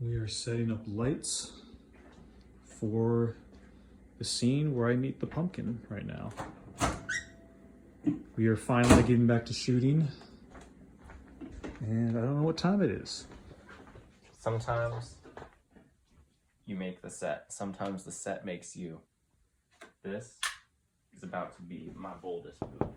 We are setting up lights for the scene where I meet the pumpkin right now. We are finally getting back to shooting, and I don't know what time it is. Sometimes you make the set. Sometimes the set makes you. This is about to be my boldest move.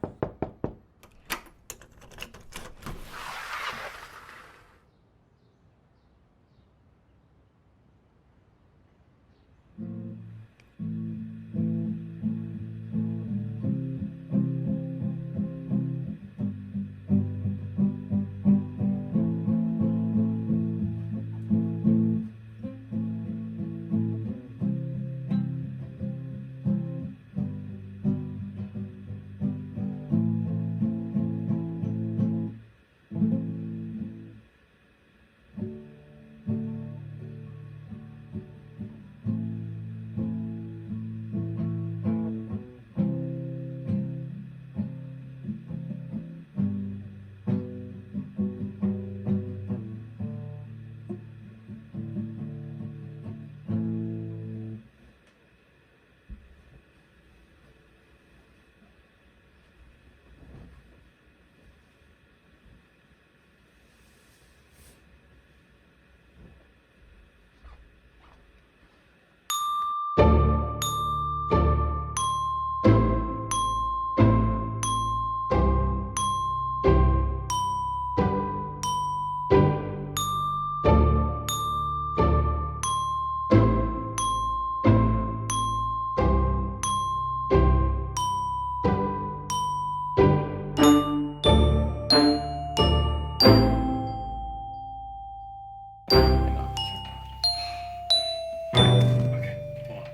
Okay, hold on.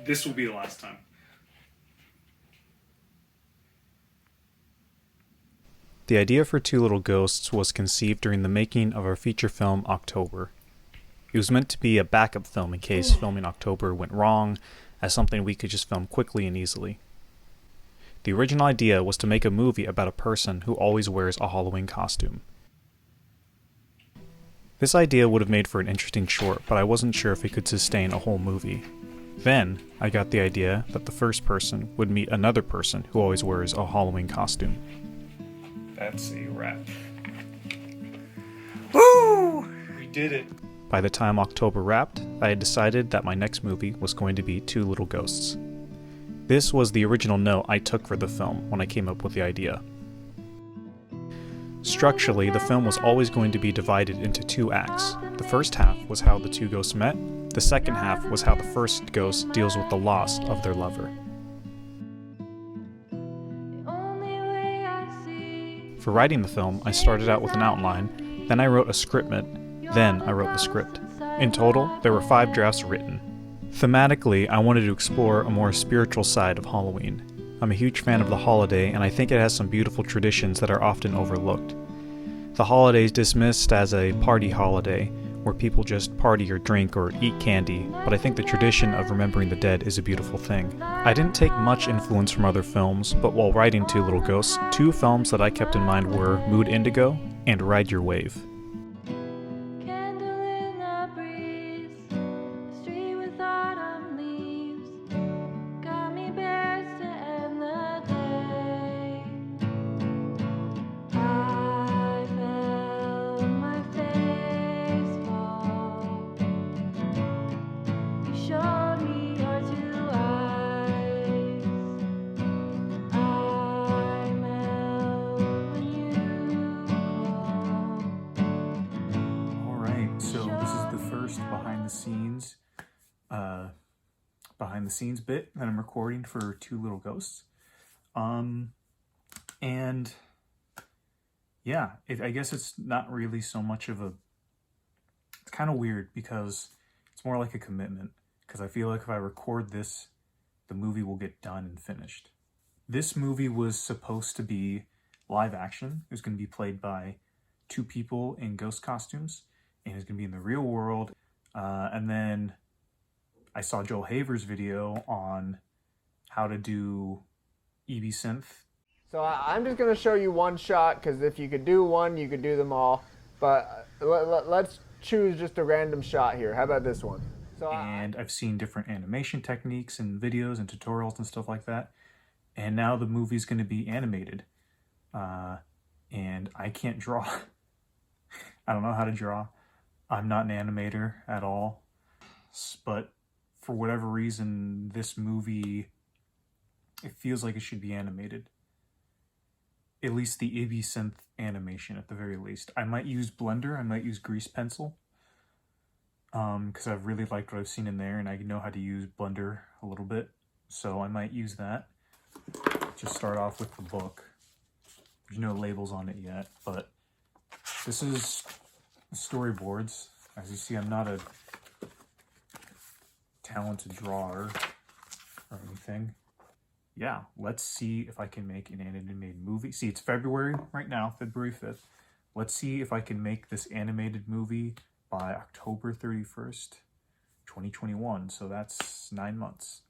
This will be the last time. The idea for Two Little Ghosts was conceived during the making of our feature film October. It was meant to be a backup film in case filming October went wrong, as something we could just film quickly and easily. The original idea was to make a movie about a person who always wears a Halloween costume. This idea would have made for an interesting short, but I wasn't sure if it could sustain a whole movie. Then, I got the idea that the first person would meet another person who always wears a Halloween costume. That's a wrap. Woo! We did it! By the time October wrapped, I had decided that my next movie was going to be Two Little Ghosts. This was the original note I took for the film when I came up with the idea. Structurally, the film was always going to be divided into two acts. The first half was how the two ghosts met, the second half was how the first ghost deals with the loss of their lover. For writing the film, I started out with an outline, then I wrote a scriptment, then I wrote the script. In total, there were 5 drafts written. Thematically, I wanted to explore a more spiritual side of Halloween. I'm a huge fan of the holiday, and I think it has some beautiful traditions that are often overlooked. The holiday is dismissed as a party holiday, where people just party or drink or eat candy, but I think the tradition of remembering the dead is a beautiful thing. I didn't take much influence from other films, but while writing Two Little Ghosts, 2 films that I kept in mind were Mood Indigo and Ride Your Wave. Behind the scenes bit that I'm recording for Two Little Ghosts. And yeah, I guess it's not really so much of a, it's kind of weird because it's more like a commitment, because I feel like if I record this, the movie will get done and finished. This movie was supposed to be live action. It was going to be played by 2 people in ghost costumes, and it's going to be in the real world. And then I saw Joel Haver's video on how to do EB synth. So I'm just going to show you one shot, because if you could do one, you could do them all. But let's choose just a random shot here. How about this one? So and I've seen different animation techniques and videos and tutorials and stuff like that. And now the movie's going to be animated. And I can't draw. I don't know how to draw. I'm not an animator at all. But for whatever reason, this movie, it feels like it should be animated. At least the Ibby synth animation, at the very least. I might use Blender. I might use Grease Pencil. Because I've really liked what I've seen in there, and I know how to use Blender a little bit. So I might use that. Just start off with the book. There's no labels on it yet, but this is storyboards. As you see, I'm not a talented drawer or anything. Yeah, let's see if I can make an animated movie. See, it's February right now, February 5th. Let's see if I can make this animated movie by October 31st, 2021. So that's 9 months.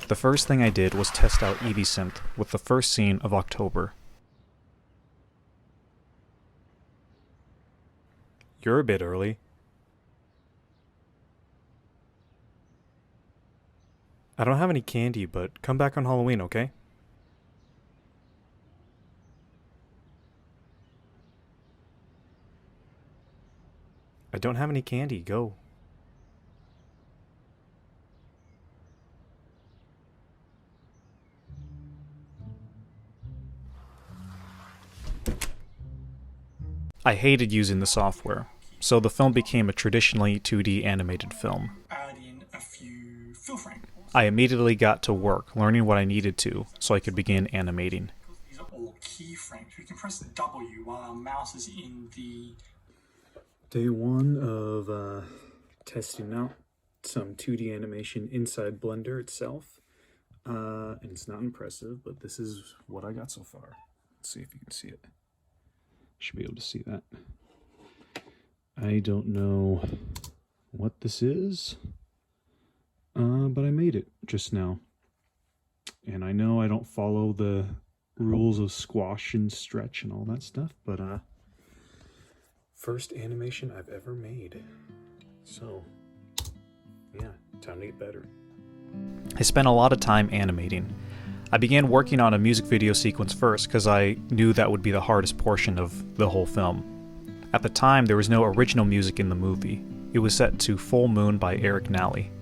The first thing I did was test out Eevee Synth with the first scene of October. You're a bit early. I don't have any candy, but come back on Halloween, okay? I don't have any candy, go. I hated using the software, so the film became a traditionally 2D animated film. Add in a few fill frames. I immediately got to work learning what I needed to so I could begin animating. These are all keyframes. We can press the W while our mouse is in the... Day one of testing out some 2D animation inside Blender itself. And it's not impressive, but this is what I got so far. Let's see if you can see it. Should be able to see that. I don't know what this is, but I made it just now. And I know I don't follow the rules of squash and stretch and all that stuff, but first animation I've ever made. So, yeah, time to get better. I spent a lot of time animating. I began working on a music video sequence first because I knew that would be the hardest portion of the whole film. At the time, there was no original music in the movie. It was set to Full Moon by Eric Nally.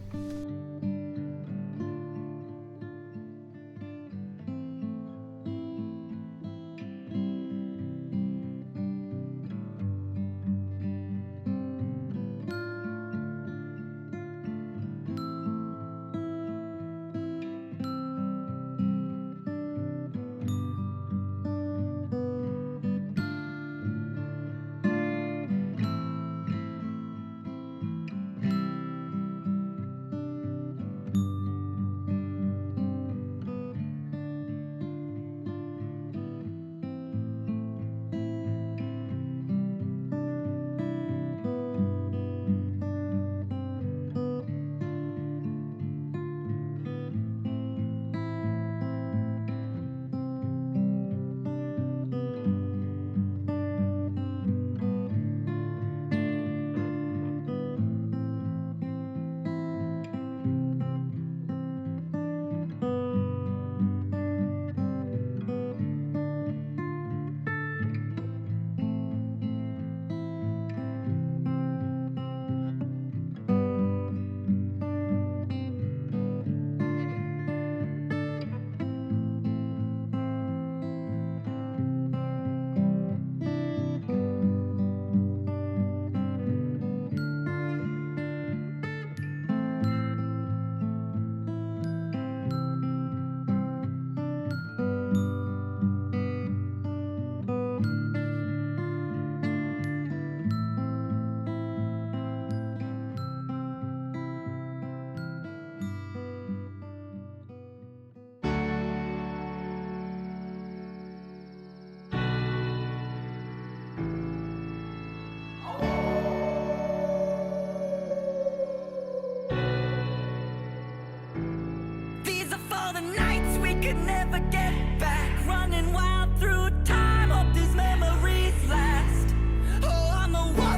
could never get back, running wild through time. Hope these memories last. Oh, I'm the one.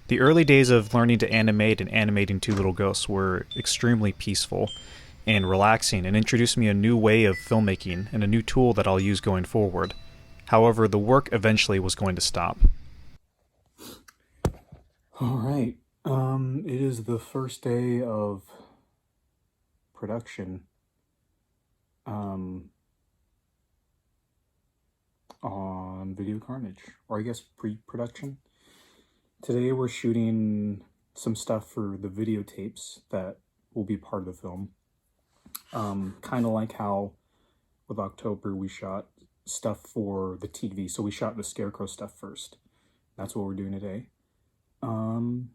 The early days of learning to animate and animating Two Little Ghosts were extremely peaceful and relaxing and introduced me a new way of filmmaking and a new tool that I'll use going forward. However, the work eventually was going to stop. All right. It is the first day of production on Video Carnage, or I guess pre-production. Today we're shooting some stuff for the videotapes that will be part of the film. Kind of like how with October we shot stuff for the TV. So we shot the Scarecrow stuff first. That's what we're doing today. I'm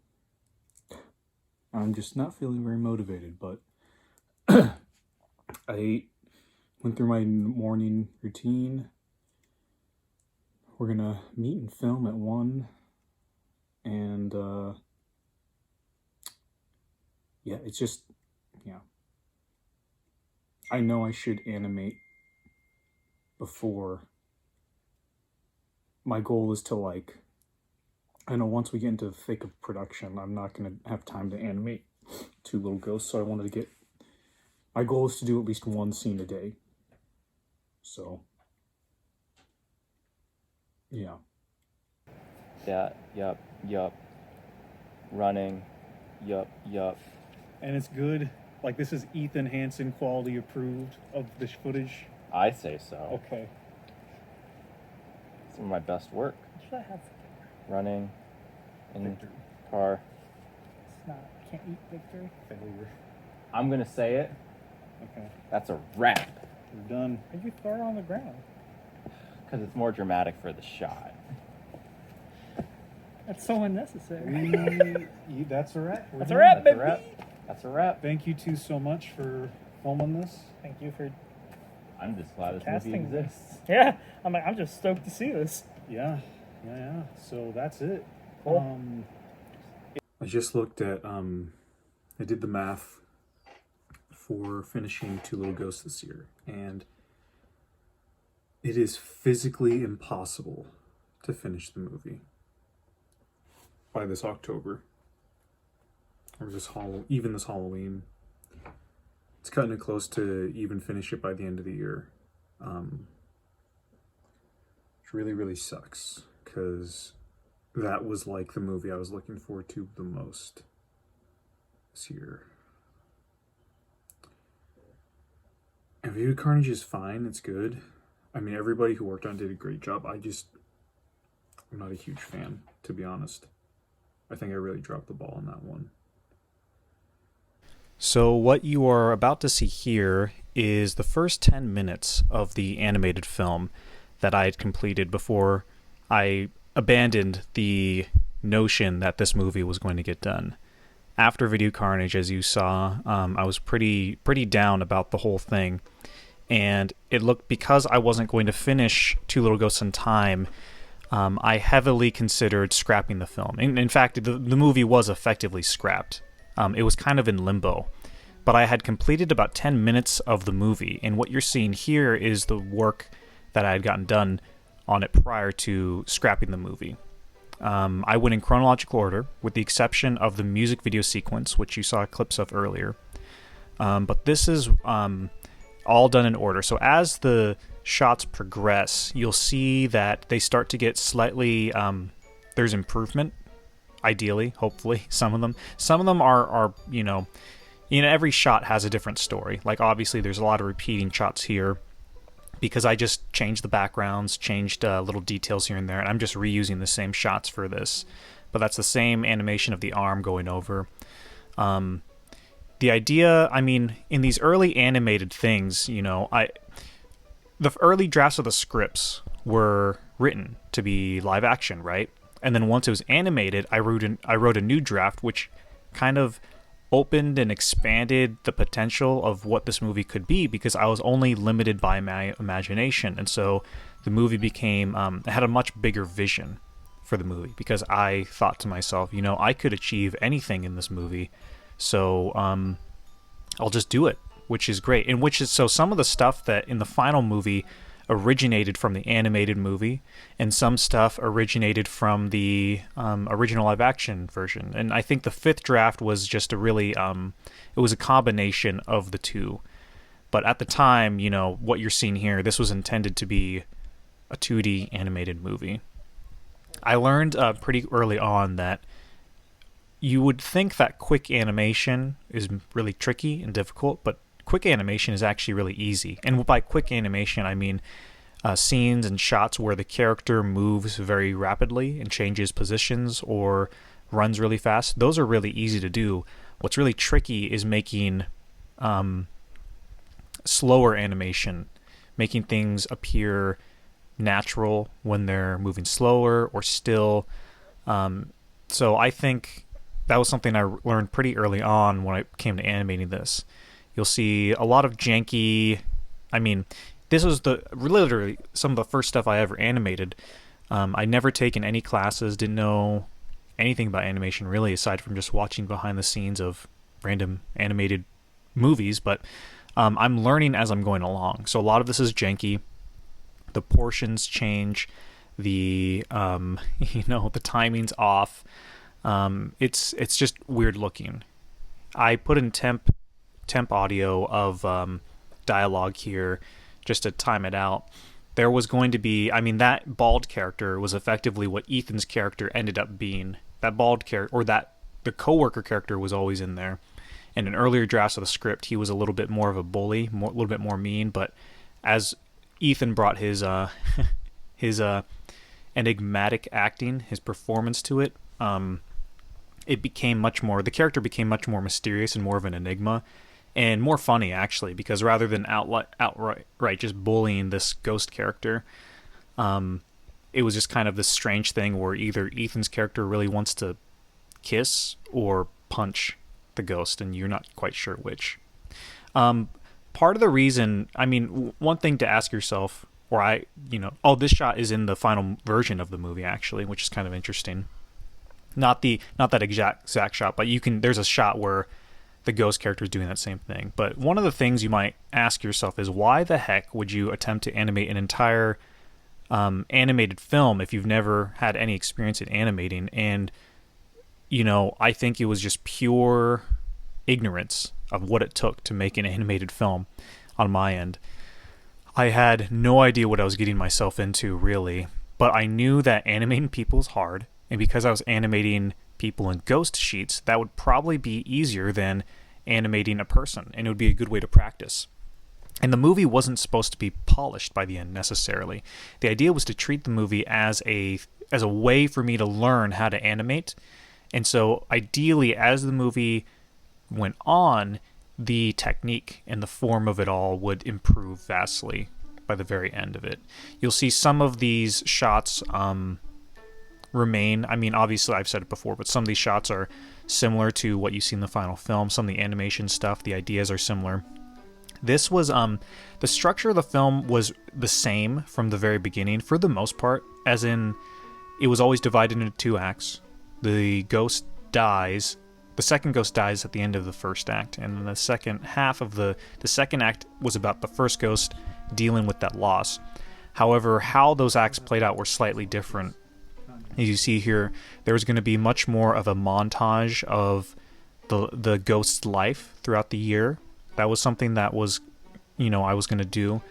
just not feeling very motivated, but I went through my morning routine. We're gonna meet and film at 1, and yeah, it's just, yeah. I know I should animate before. My goal is to, like, I know once we get into the thick of production, I'm not gonna have time to animate Two Little Ghosts, so I wanted to get, my goal is to do at least one scene a day. So, yeah. Yeah, yup. Running, yup. And it's good. Like, this is Ethan Hansen quality approved of this footage. I say so. Okay. Some of my best work. Should I have Running in Victory. car. it's not can't eat victory? Failure. I'm gonna say it. Okay. That's a wrap. We're done. Why'd you throw it on the ground? Because it's more dramatic for the shot. That's so unnecessary. That's a wrap. That's a wrap, That's baby. a wrap. That's a wrap. Thank you two so much for filming this. Thank you for I'm just glad this movie casting this. exists. Yeah, I'm just stoked to see this. Yeah. So that's it. Cool. I just looked at, I did the math for finishing Two Little Ghosts this year, and it is physically impossible to finish the movie by this October, or even this Halloween. It's cutting it close to even finish it by the end of the year. Which really, really sucks, because that was like the movie I was looking forward to the most this year. And Video Carnage is fine, it's good. I mean, everybody who worked on it did a great job. I'm not a huge fan, to be honest. I think I really dropped the ball on that one. So what you are about to see here is the first 10 minutes of the animated film that I had completed before I abandoned the notion that this movie was going to get done. After Video Carnage, as you saw, I was pretty down about the whole thing. And it looked, because I wasn't going to finish Two Little Ghosts in time, I heavily considered scrapping the film. In fact, the movie was effectively scrapped. It was kind of in limbo. But I had completed about 10 minutes of the movie, and what you're seeing here is the work that I had gotten done on it prior to scrapping the movie. I went in chronological order, with the exception of the music video sequence, which you saw clips of earlier. But this is all done in order. So as the shots progress, you'll see that they start to get slightly... there's improvement, ideally, hopefully, some of them. Some of them are every shot has a different story. Like, obviously, there's a lot of repeating shots here, because I just changed the backgrounds, changed little details here and there, and I'm just reusing the same shots for this. But that's the same animation of the arm going over. The idea, I mean, in these early animated things, the early drafts of the scripts were written to be live action, right? And then once it was animated, I wrote a new draft, which kind of opened and expanded the potential of what this movie could be, because I was only limited by my imagination. And so the movie became, it had a much bigger vision for the movie, because I thought to myself, I could achieve anything in this movie, so I'll just do it, which is great. And so some of the stuff that in the final movie, originated from the animated movie, and some stuff originated from the original live action version. And I think the fifth draft was just a really it was a combination of the two. But at the time, you know, what you're seeing here, this was intended to be a 2D animated movie. I learned pretty early on that you would think that quick animation is really tricky and difficult, but quick animation is actually really easy. And by quick animation, I mean scenes and shots where the character moves very rapidly and changes positions or runs really fast. Those are really easy to do. What's really tricky is making slower animation, making things appear natural when they're moving slower or still. So I think that was something I learned pretty early on when it came to animating this. You'll see a lot of janky. I mean, this was literally some of the first stuff I ever animated. I'd never taken any classes, didn't know anything about animation really, aside from just watching behind the scenes of random animated movies. But I'm learning as I'm going along. So a lot of this is janky. The portions change. The the timing's off. It's just weird looking. I put in temp audio of dialogue here just to time it out. There was going to be, I mean, that bald character was effectively what Ethan's character ended up being. That bald character, or that the coworker character, was always in there. And in earlier drafts of the script, he was a little bit more of a bully, a little bit more mean. But as Ethan brought his his enigmatic acting, his performance to it, it became much more. The character became much more mysterious and more of an enigma. And more funny, actually, because rather than outright just bullying this ghost character, it was just kind of this strange thing where either Ethan's character really wants to kiss or punch the ghost, and you're not quite sure which. Part of the reason, I mean, one thing to ask yourself, this shot is in the final version of the movie, actually, which is kind of interesting. Not that exact shot, but there's a shot where the ghost character is doing that same thing. But one of the things you might ask yourself is, why the heck would you attempt to animate an entire animated film if you've never had any experience in animating? And, I think it was just pure ignorance of what it took to make an animated film on my end. I had no idea what I was getting myself into, really. But I knew that animating people is hard. And because I was animating people in ghost sheets, that would probably be easier than animating a person, and it would be a good way to practice. And the movie wasn't supposed to be polished by the end necessarily. The idea was to treat the movie as a way for me to learn how to animate. And so ideally, as the movie went on, the technique and the form of it all would improve vastly by the very end of it. You'll see some of these shots remain. I mean, obviously I've said it before, but some of these shots are similar to what you see in the final film. Some of the animation stuff, the ideas are similar. This was the structure of the film was the same from the very beginning for the most part, as in it was always divided into two acts. The ghost dies. The second ghost dies at the end of the first act, and then the second half of the second act was about the first ghost dealing with that loss. However, how those acts played out were slightly different. As you see here, there was going to be much more of a montage of the ghost's life throughout the year. That was something that was, I was going to do.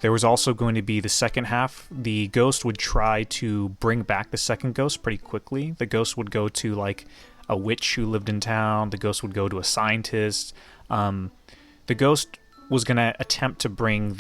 There was also going to be the second half. The ghost would try to bring back the second ghost pretty quickly. The ghost would go to like a witch who lived in town. The ghost would go to a scientist. The ghost was going to attempt to bring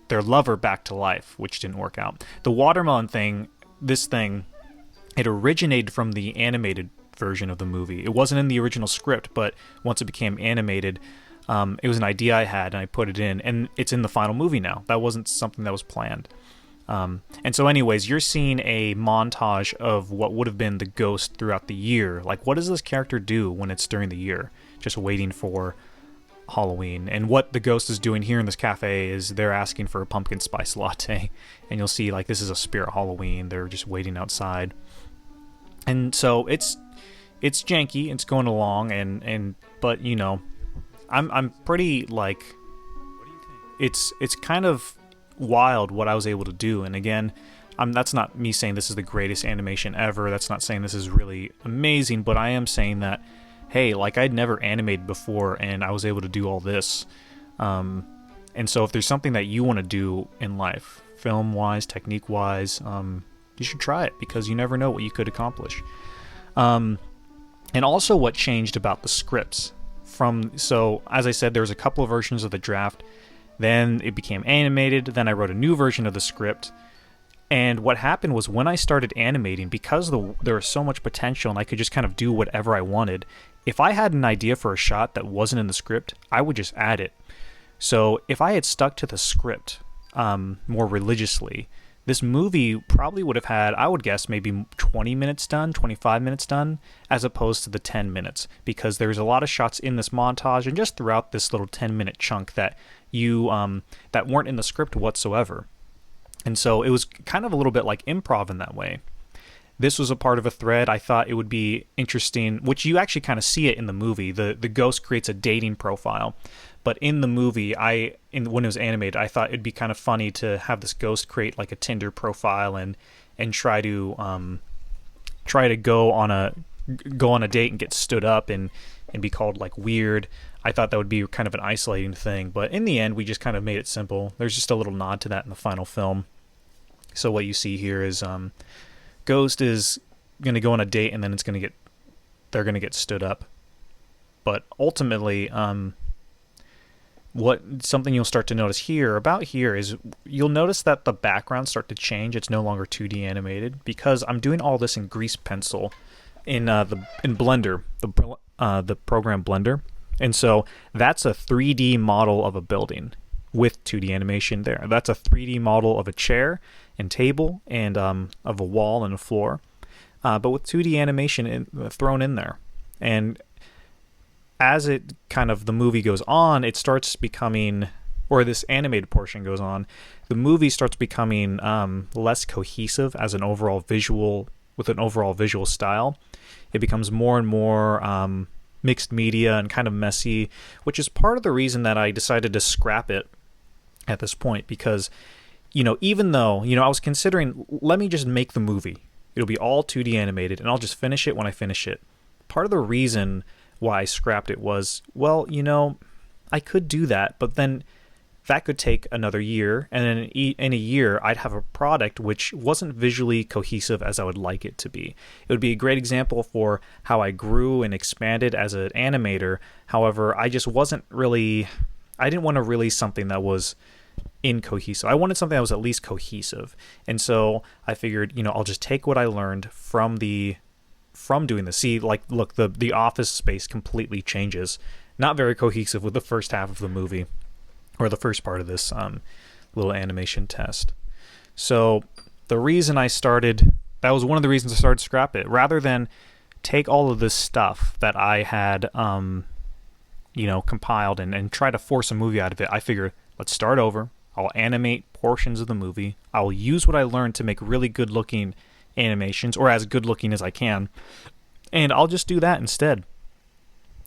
their lover back to life, which didn't work out. The watermelon thing, it originated from the animated version of the movie. It wasn't in the original script, but once it became animated, it was an idea I had, and I put it in, and it's in the final movie now. That wasn't something that was planned. And so anyways, you're seeing a montage of what would have been the ghost throughout the year. Like, what does this character do when it's during the year? Just waiting for Halloween. And what the ghost is doing here in this cafe is they're asking for a pumpkin spice latte. And you'll see, like, this is a spirit Halloween. They're just waiting outside. And so it's janky. It's going along, but I'm pretty, like, it's kind of wild what I was able to do. And again, that's not me saying this is the greatest animation ever. That's not saying this is really amazing, but I am saying that, hey, like, I'd never animated before, and I was able to do all this. And so if there's something that you want to do in life, film-wise, technique-wise, you should try it, because you never know what you could accomplish. And also what changed about the scripts. So, as I said, there was a couple of versions of the draft. Then it became animated. Then I wrote a new version of the script. And what happened was, when I started animating, because there was so much potential and I could just kind of do whatever I wanted, if I had an idea for a shot that wasn't in the script, I would just add it. So if I had stuck to the script more religiously, this movie probably would have had, I would guess, maybe 20 minutes done, 25 minutes done, as opposed to the 10 minutes, because there's a lot of shots in this montage and just throughout this little 10-minute chunk that that weren't in the script whatsoever. And so it was kind of a little bit like improv in that way. This was a part of a thread. I thought it would be interesting, which you actually kind of see it in the movie. The ghost creates a dating profile. But in the movie, when it was animated, I thought it'd be kind of funny to have this ghost create like a Tinder profile and try to go on a date and get stood up and be called like weird. I thought that would be kind of an isolating thing. But in the end, we just kind of made it simple. There's just a little nod to that in the final film. So what you see here is Ghost is going to go on a date, and then they're going to get stood up. But ultimately, something you'll start to notice here is you'll notice that the backgrounds start to change. It's no longer 2D animated, because I'm doing all this in grease pencil in Blender, the program Blender. And so that's a 3D model of a building with 2D animation there. That's a 3D model of a chair and table and of a wall and a floor, but with 2D animation thrown in there. And as it kind of the movie goes on, it starts becoming, or this animated portion goes on, the movie starts becoming less cohesive as an overall visual, with an overall visual style. It becomes more and more mixed media and kind of messy, which is part of the reason that I decided to scrap it at this point, because, even though, I was considering, let me just make the movie. It'll be all 2D animated, and I'll just finish it when I finish it. Part of the reason why I scrapped it was, well, I could do that, but then that could take another year, and then in a year, I'd have a product which wasn't visually cohesive as I would like it to be. It would be a great example for how I grew and expanded as an animator. However, I didn't want to release something that was incohesive. I wanted something that was at least cohesive. And so I figured, I'll just take what I learned from doing this. See, like, look, the office space completely changes. Not very cohesive with the first half of the movie, or the first part of this little animation test. So that was one of the reasons I started to scrap it. Rather than take all of this stuff that I had compiled and try to force a movie out of it, I figured, let's start over. I'll animate portions of the movie. I will use what I learned to make really good looking animations, or as good looking as I can, and I'll just do that instead,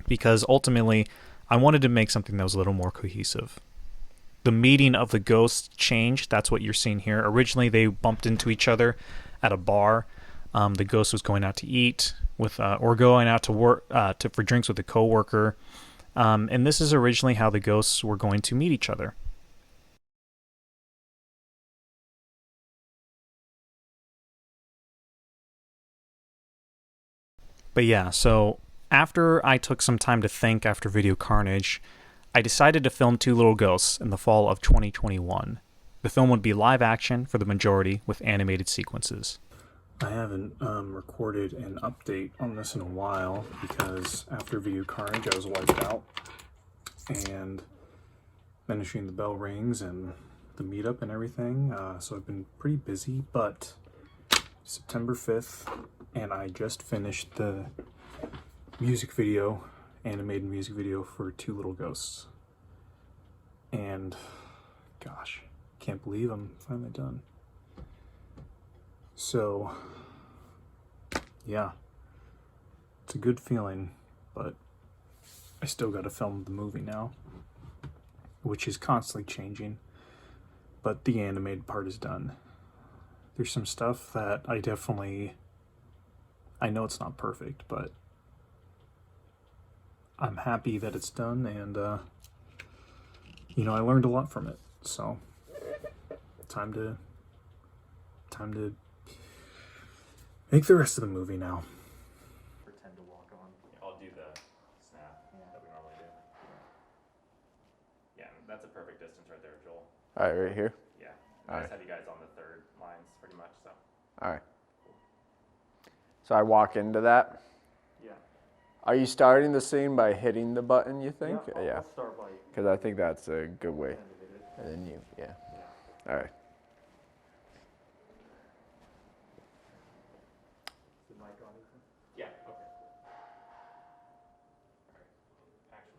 because ultimately I wanted to make something that was a little more cohesive. The meeting of the ghosts changed. That's what you're seeing here. Originally they bumped into each other at a bar. The ghost was going out to eat with or going out to work for drinks with a coworker, and this is originally how the ghosts were going to meet each other. But yeah, so after I took some time to think after Video Carnage, I decided to film Two Little Ghosts in the fall of 2021. The film would be live action for the majority, with animated sequences. I haven't recorded an update on this in a while, because after Video Carnage I was wiped out, and finishing the bell rings and the meetup and everything, so I've been pretty busy. But September 5th, and I just finished the animated music video for Two Little Ghosts. And gosh, can't believe I'm finally done. So yeah, it's a good feeling, but I still gotta film the movie now, which is constantly changing. but the animated part is done. There's some stuff that I know it's not perfect, but I'm happy that it's done, and I learned a lot from it. So time to make the rest of the movie now. Pretend to walk on. I'll do the snap that we normally do. Yeah, that's a perfect distance right there, Joel. All right, right here. Yeah. All I right. just have you guys on the third lines pretty much, so. All right. So I walk into that. Yeah. Are you starting the scene by hitting the button, you think? I'll start by Because I think that's a good way. pretend to hit it. And then you, yeah. Yeah. All right. Is the mic on? Yeah, okay. Alright. Action.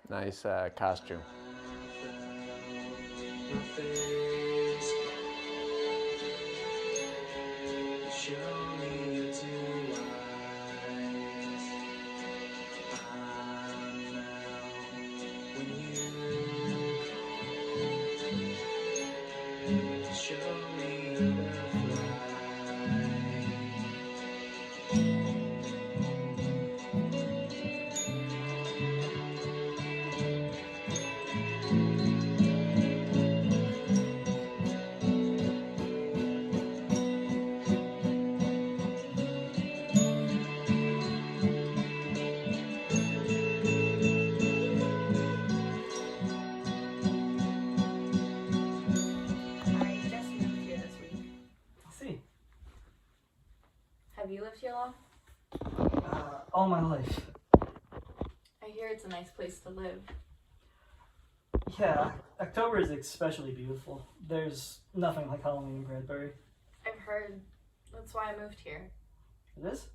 Nice costume. I just moved here this week. I see. Have you lived here long? All my life. I hear it's a nice place to live. Yeah, October is especially beautiful. There's nothing like Halloween in Bradbury. I've heard. That's why I moved here. It is?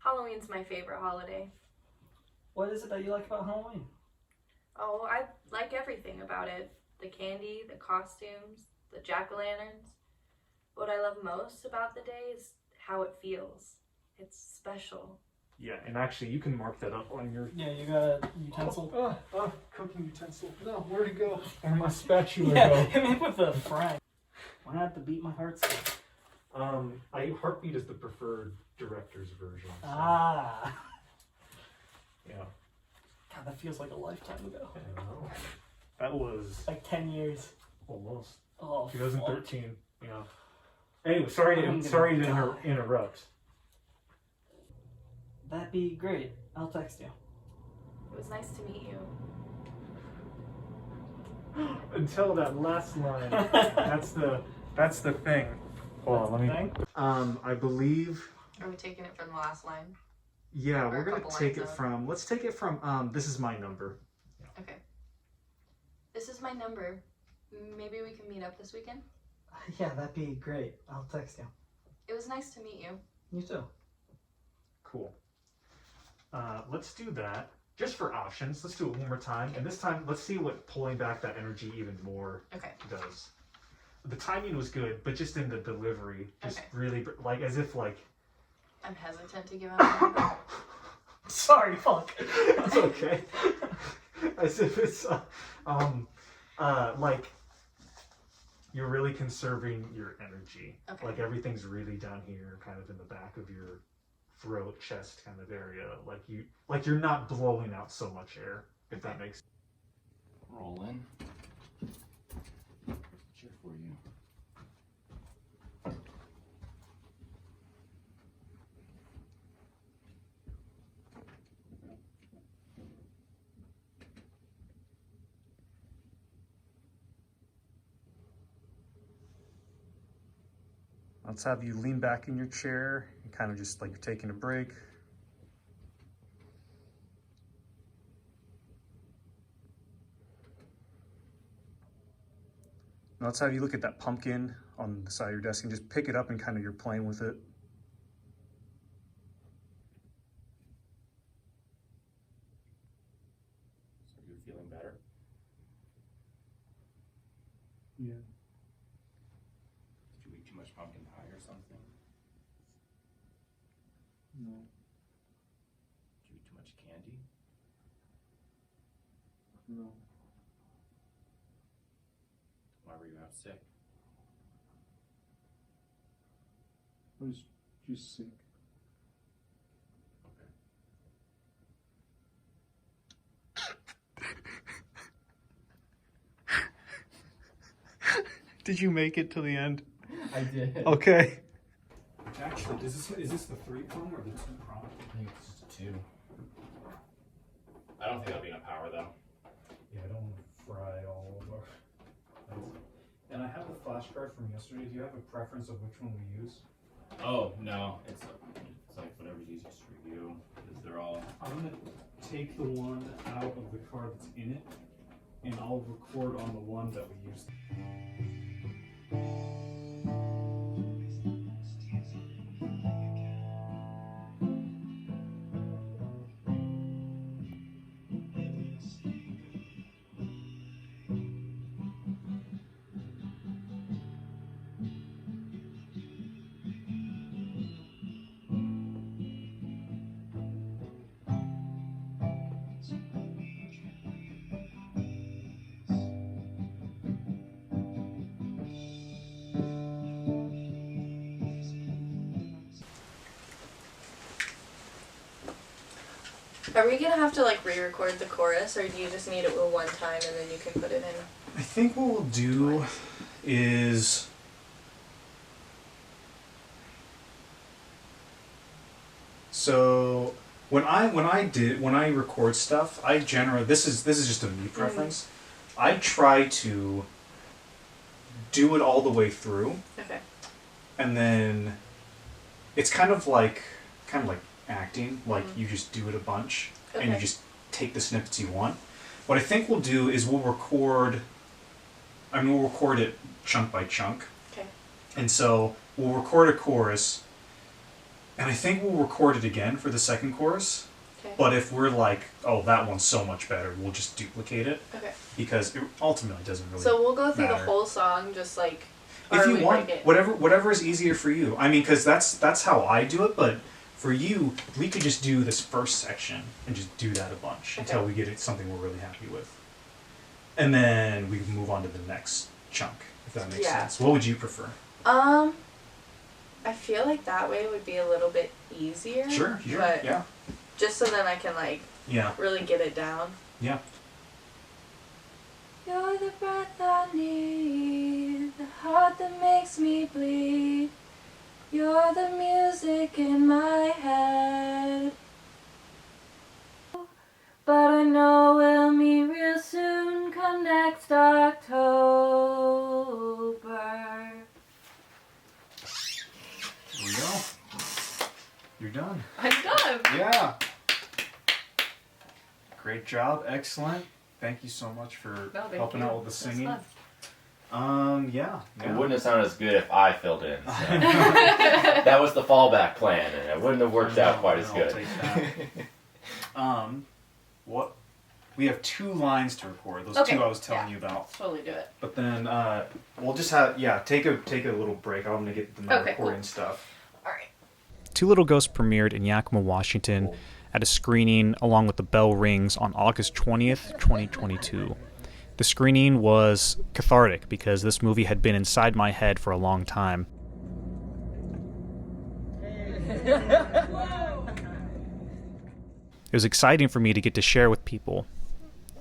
Halloween's my favorite holiday. What is it that you like about Halloween? Oh, I like everything about it. The candy, the costumes, the jack-o'-lanterns. What I love most about the day is how it feels. It's special. Yeah, and actually, you can mark that up on your Yeah, you got a utensil? cooking utensil. No, where'd it go? Where'd my spatula Yeah, hit me with a fry. Why not to beat my heart still? Heartbeat is the preferred director's version. So, Ah. yeah. God, that feels like a lifetime ago. I don't know. That was Like 10 years. almost Oh, 2013. Yeah. Anyway, sorry to interrupt. That'd be great. I'll text you. It was nice to meet you. Until that last line. That's the thing. Hold on, let me. I believe. Are we taking it from the last line? Yeah, Or we're a gonna couple take lines it up. from. Let's take it from. This is my number. Okay. This is my number. Maybe we can meet up this weekend? Yeah, that'd be great. I'll text you. It was nice to meet you. You too. Cool. Let's do that. Just for options, let's do it one more time. And this time, let's see what pulling back that energy even more Okay. does. The timing was good, but just in the delivery, just Okay. really, like, as if, like... I'm hesitant to give out my number. Sorry, fuck. It's okay. As if it's, like, you're really conserving your energy. Okay. Like, everything's really down here, kind of in the back of your throat, chest kind of area. Like you're not blowing out so much air, if that makes sense. Roll in. Cheer for you. Let's have you lean back in your chair and kind of just like you're taking a break. Now let's have you look at that pumpkin on the side of your desk and just pick it up and kind of you're playing with it. So you're feeling better? Yeah. Did you eat too much pumpkin pie or something? No. Did you eat too much candy? No. Why were you out sick? I was just sick. Did you make it to the end? I did. Okay. Actually, is this the 3-prong or the 2-prong? I think it's just a 2. I don't think that'll be enough power though. Yeah, I don't want to fry it all over. And I have the flashcard from yesterday. Do you have a preference of which one we use? Oh no, it's like whatever's easiest for you, because they're all. I'm gonna take the one out of the card that's in it, and I'll record on the one that we used. Are we gonna have to like re-record the chorus, or do you just need it one time and then you can put it in? I think what we'll do is so when I record stuff, I generally this is just a me preference. I try to do it all the way through, Okay. and then it's kind of like acting, like you just do it a bunch and you Okay. just take the snippets you want. What I think we'll do is we'll record it chunk by chunk. Okay. And so we'll record a chorus, and I think we'll record it again for the second chorus. Okay. But if we're like, oh, that one's so much better, we'll just duplicate it, Okay. because it ultimately doesn't really So we'll go through matter. the whole song, just like. If or you we want, break it. whatever is easier for you. I mean, because that's how I do it, but for you, we could just do this first section and just do that a bunch until Okay. we get it something we're really happy with. And then we can move on to the next chunk, if that makes Yeah. sense. What would you prefer? I feel like that way would be a little bit easier. But yeah. just so then I can like Yeah. really get it down. Yeah. You're the breath I need, the heart that makes me bleed. You're the music in my head. But I know we'll meet real soon, come next October. There we go. You're done. I'm done. Yeah. Great job. Excellent. Thank you so much for helping out with the singing. Yeah. It wouldn't have sounded as good if I filled in. So. That was the fallback plan, and it wouldn't have worked out quite as I'll good. take that. What? We have 2 lines to record. Those Okay. 2 I was telling you about. Totally do it. But then we'll just take a little break. I'm gonna get the recording stuff. Alright. Two Little Ghosts premiered in Yakima, Washington at a screening along with The Bell Rings on August 20th, 2022. The screening was cathartic because this movie had been inside my head for a long time. It was exciting for me to get to share with people.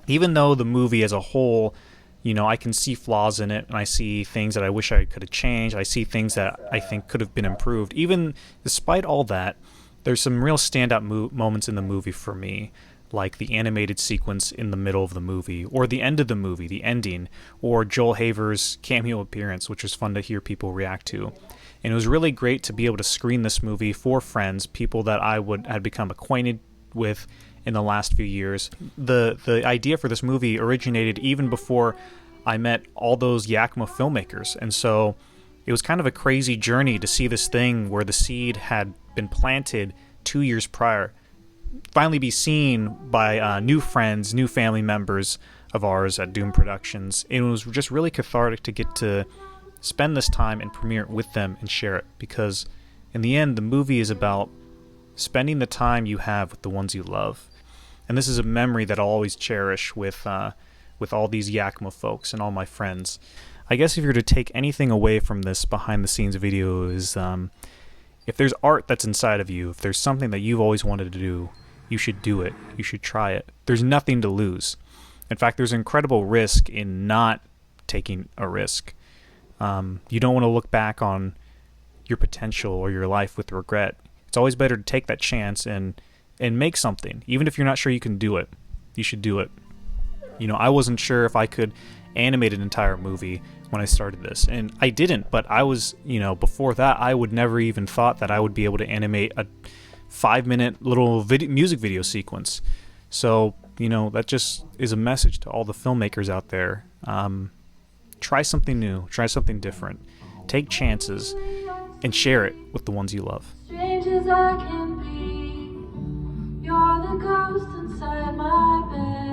Even though the movie as a whole, I can see flaws in it, and I see things that I wish I could have changed. I see things that I think could have been improved. Even despite all that, there's some real standout moments in the movie for me, like the animated sequence in the middle of the movie, or the end of the movie, the ending, or Joel Haver's cameo appearance, which was fun to hear people react to. And it was really great to be able to screen this movie for friends, people that I had become acquainted with in the last few years. The idea for this movie originated even before I met all those Yakima filmmakers, and so it was kind of a crazy journey to see this thing where the seed had been planted 2 years prior finally be seen by new friends, new family members, of ours at Doom Productions. It was just really cathartic to get to spend this time and premiere it with them and share it, because in the end, the movie is about spending the time you have with the ones you love. And this is a memory that I'll always cherish with all these Yakima folks and all my friends. I guess if you're to take anything away from this behind the scenes video is if there's art that's inside of you, if there's something that you've always wanted to do, you should do it. You should try it. There's nothing to lose. In fact, there's incredible risk in not taking a risk. You don't want to look back on your potential or your life with regret. It's always better to take that chance and make something. Even if you're not sure you can do it, you should do it. You know, I wasn't sure if I could animate an entire movie when I started this, and I didn't, but I was, you know, before that, I would never even thought that I would be able to animate a 5-minute little music video sequence. So, you know, that just is a message to all the filmmakers out there. Try something new, try something different, take chances, and share it with the ones you love. Strange as I can be, you're the ghost inside my bed.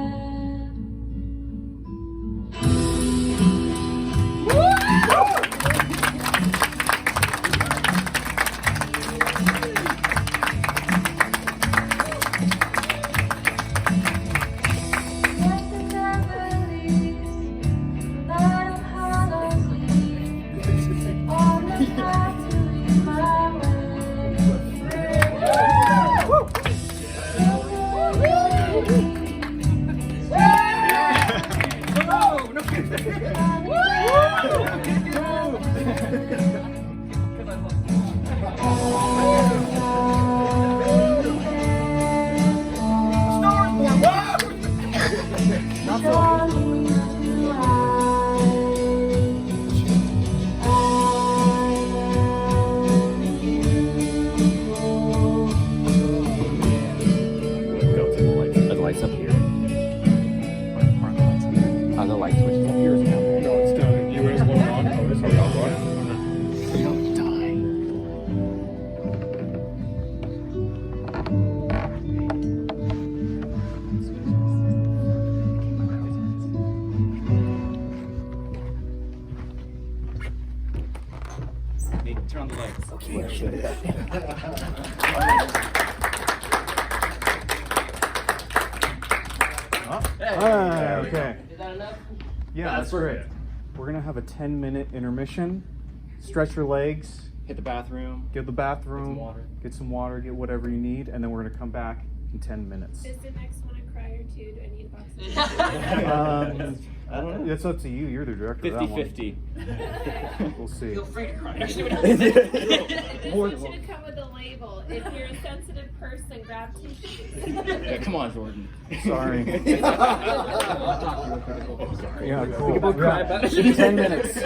Turn on the lights. Okay. Is that enough? Yeah, that's great. We're gonna have a 10-minute intermission. Stretch your legs. Hit the bathroom. Get the bathroom. Get some water. Get whatever you need, and then we're gonna come back in 10 minutes. Is the next one a cry or two? Do I need a box of I don't know. It's up to you. You're the director. 50-50. We'll see. Feel free to cry. This one should come with a label. If you're a sensitive person, grab tissues. Yeah, come on, Jordan. Sorry. Yeah, cool. We can both cry about it. 10 minutes.